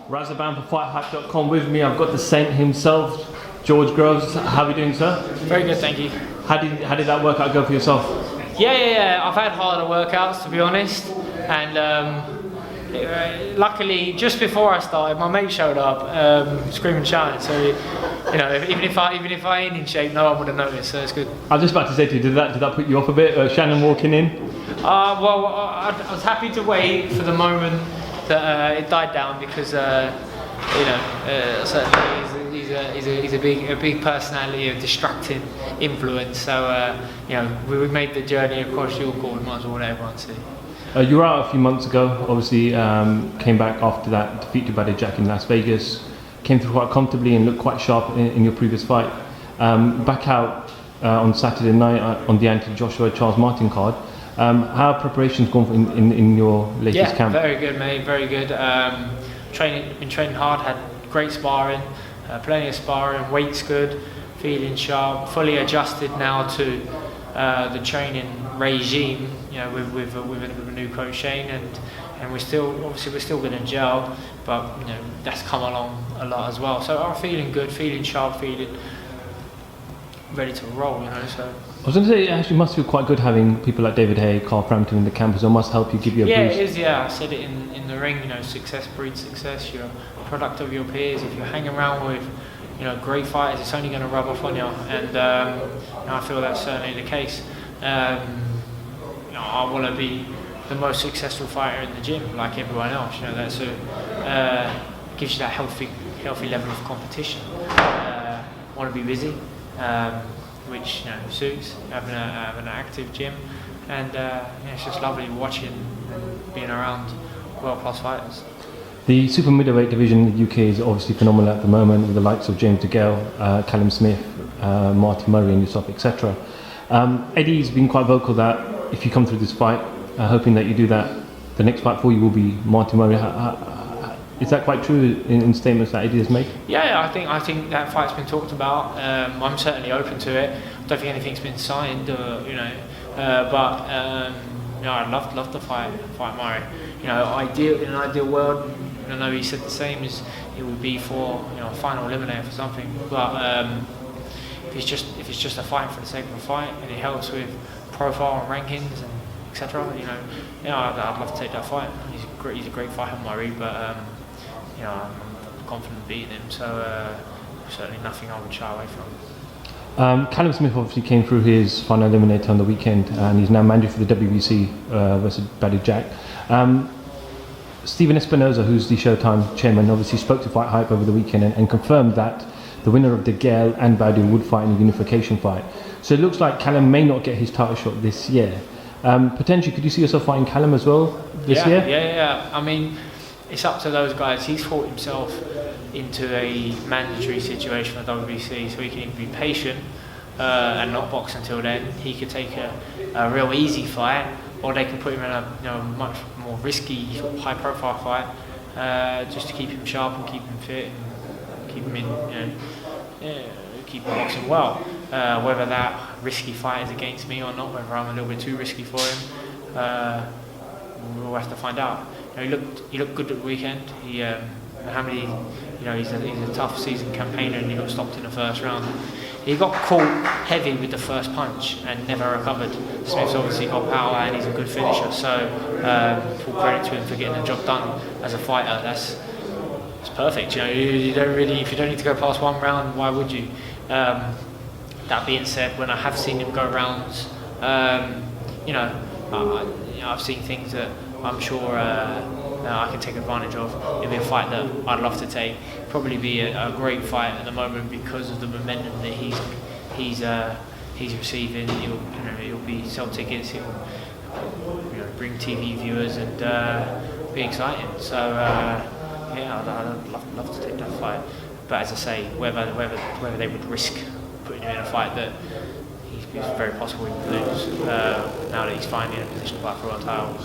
Razaban for FightHype.com. With me, I've got the Saint himself, George Groves. How are you doing, sir? Very good, thank you. How did that workout go for yourself? Yeah. I've had harder workouts, to be honest, and luckily, just before I started, my mate showed up, screaming, shouting. So, you know, even if I ain't in shape, no one would have noticed. So it's good. I was just about to say to you, did that put you off a bit? Shannon walking in? Well, I was happy to wait for the moment that it died down because certainly he's a big personality, a distracting influence. So we made the journey across your court. Might as well let everyone see. You were out a few months ago. Obviously, came back after that defeat to David Jack in Las Vegas. Came through quite comfortably and looked quite sharp in your previous fight. Back out on Saturday night on the anti-Joshua Charles Martin card. How have preparations gone in your latest camp? Yeah, very good, mate. Very good. Been training hard. Had great sparring, plenty of sparring. Weight's good. Feeling sharp. Fully adjusted now to the training regime. You know, with a new coach Shane, and we're still going to gel, but you know that's come along a lot as well. So I'm feeling good, feeling sharp, feeling ready to roll. You know, so. I was going to say, it actually must feel quite good having people like David Hay, Carl Frampton in the campus. It must help you, give you a boost. Yeah, it is. Yeah, I said it in the ring. You know, success breeds success. You're a product of your peers. If you hang around with great fighters, it's only going to rub off on you. And I feel that's certainly the case. I want to be the most successful fighter in the gym, like everyone else. You know, that's gives you that healthy level of competition. Want to be busy. Which suits having an active gym, and it's just lovely watching and being around world-class fighters. The super middleweight division in the UK is obviously phenomenal at the moment, with the likes of James DeGale, Callum Smith, Martin Murray and yourself, etc. Eddie's been quite vocal that if you come through this fight, hoping that you do that, the next fight for you will be Martin Murray. Is that quite true in statements that Eddie has made? Yeah, I think that fight's been talked about. I'm certainly open to it. I don't think anything's been signed, but I'd love to fight Murray. In an ideal world, I know he said the same, as it would be for a final eliminator for something. But if it's just a fight for the sake of a fight, and it helps with profile and rankings and etc. I'd love to take that fight. He's a great fighter, Murray, but. I'm confident of beating him, so certainly nothing I would shy away from. Callum Smith obviously came through his final eliminator on the weekend, and he's now managed for the WBC versus David Jack. Stephen Espinoza, who's the Showtime chairman, obviously spoke to FightHype over the weekend and confirmed that the winner of DeGale and Badu would fight in a unification fight. So it looks like Callum may not get his title shot this year. Potentially, could you see yourself fighting Callum as well this year? Yeah. I mean, it's up to those guys. He's fought himself into a mandatory situation for WBC, so he can either be patient and not box until then. He could take a real easy fight, or they can put him in a much more risky, high-profile fight, just to keep him sharp and keep him fit and keep him keep him boxing well. Whether that risky fight is against me or not, whether I'm a little bit too risky for him, we'll have to find out. He looked good at the weekend. He's a tough season campaigner, and he got stopped in the first round. He got caught heavy with the first punch and never recovered. Smith's obviously got power and he's a good finisher, so full credit to him for getting the job done as a fighter. That's perfect. You don't really, if you don't need to go past one round, why would you? That being said, when I have seen him go rounds, I've seen things that I'm sure I can take advantage of. It'll be a fight that I'd love to take. Probably be a great fight at the moment because of the momentum that he's receiving. He'll be sell tickets. He'll bring TV viewers and be exciting. So I'd love to take that fight. But as I say, whether they would risk putting him in a fight that it's very possible he would lose now that he's finally in a position to fight for a world title.